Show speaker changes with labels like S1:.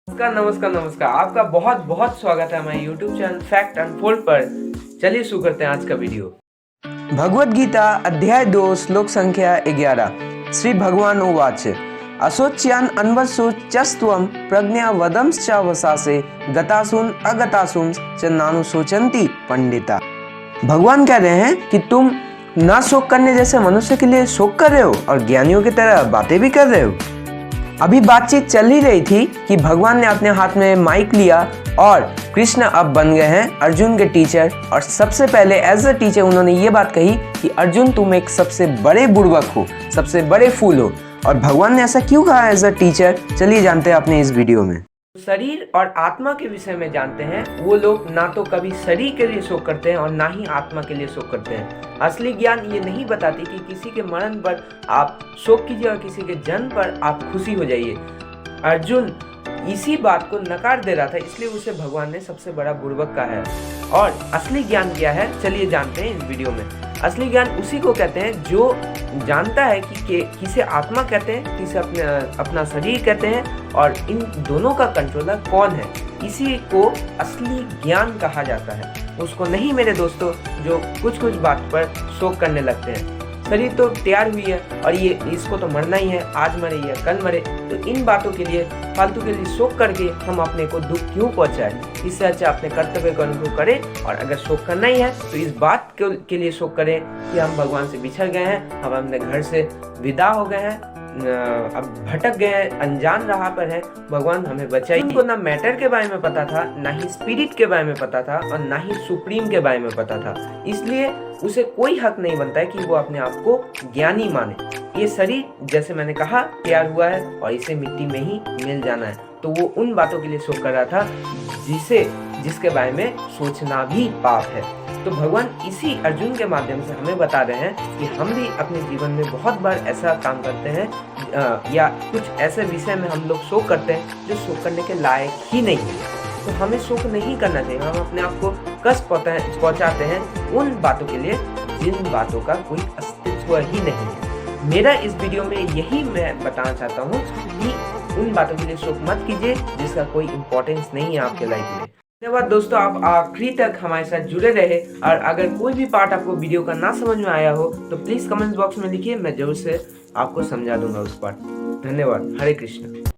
S1: नमस्कार नमस्कार नमस्कार। आपका बहुत बहुत स्वागत है हमारे YouTube चैनल फैक्ट अनफोल्ड पर। चलिए शुरू करते हैं आज का वीडियो।
S2: भगवद गीता अध्याय 2 श्लोक संख्या 11। श्री भगवान उवाच असोच्यान अन्वसोचस्त्वं प्रज्ञा वदंश्चावसासे गतासुन अगतासुन च नानुशोचन्ति पंडिता। भगवान कह रहे हैं कि तुम ना शोक करने जैसे मनुष्य के लिए शोक कर रहे हो और ज्ञानियों की तरह बातें भी कर रहे हो। अभी बातचीत चल ही रही थी कि भगवान ने अपने हाथ में माइक लिया और कृष्ण अब बन गए हैं अर्जुन के टीचर। और सबसे पहले एज अ टीचर उन्होंने ये बात कही कि अर्जुन तुम एक सबसे बड़े बुड़बक हो, सबसे बड़े फूल हो। और भगवान ने ऐसा क्यों कहा एज अ टीचर, चलिए जानते हैं अपने इस वीडियो में।
S1: शरीर और आत्मा के विषय में जानते हैं। वो लोग ना तो कभी शरीर के लिए शोक करते हैं और ना ही आत्मा के लिए शोक करते हैं। असली ज्ञान ये नहीं बताती कि किसी के मरण पर आप शोक कीजिए और किसी के जन्म पर आप खुशी हो जाइए। अर्जुन इसी बात को नकार दे रहा था, इसलिए उसे भगवान ने सबसे बड़ा बुड़बक कहा है। और असली ज्ञान क्या है, चलिए जानते हैं इस वीडियो में। असली ज्ञान उसी को कहते हैं जो जानता है कि किसे आत्मा कहते हैं, किसे अपना शरीर कहते हैं और इन दोनों का कंट्रोलर कौन है। इसी को असली ज्ञान कहा जाता है। उसको नहीं मेरे दोस्तों जो कुछ बात पर शोक करने लगते हैं। शरीर तो तैयार हुई है और ये इसको तो मरना ही है, आज मरे या कल मरे। तो इन बातों के लिए फालतू के लिए शोक करके हम अपने को दुख क्यों पहुंचाए। इससे अच्छा अपने कर्तव्य को अनुभव करें। और अगर शोक करना ही है तो इस बात के लिए शोक करें कि हम भगवान से बिछड़ गए हैं, हम अपने घर से विदा हो गए हैं, अब भटक गए हैं, अनजान राह पर है। भगवान हमें बचाइए। उनको ना मैटर के बारे में पता था, ना ही स्पिरिट के बारे में पता था और ना ही सुप्रीम के बारे में पता था। इसलिए उसे कोई हक नहीं बनता है कि वो अपने आप को ज्ञानी माने। ये शरीर जैसे मैंने कहा तैयार हुआ है और इसे मिट्टी में ही मिल जाना है। तो वो उन बातों के लिए शोक कर रहा था जिसके बारे में सोचना भी पाप है। तो भगवान इसी अर्जुन के माध्यम से हमें बता रहे हैं कि हम भी अपने जीवन में बहुत बार ऐसा काम करते हैं या कुछ ऐसे विषय में हम लोग शोक करते हैं जो शोक करने के लायक ही नहीं है। तो हमें शोक नहीं करना चाहिए। हम अपने आप को कष्ट पहुंचाते हैं उन बातों के लिए जिन बातों का कोई अस्तित्व ही नहीं है। मेरा इस वीडियो में यही मैं बताना चाहता हूँ कि उन बातों के लिए शोक मत कीजिए जिसका कोई इम्पोर्टेंस नहीं है आपके लाइफ में। धन्यवाद दोस्तों, आप आखिरी तक हमारे साथ जुड़े रहे। और अगर कोई भी पार्ट आपको वीडियो का ना समझ में आया हो तो प्लीज कमेंट बॉक्स में लिखिए, मैं जरूर से आपको समझा दूंगा उस पार्ट। धन्यवाद। हरे कृष्ण।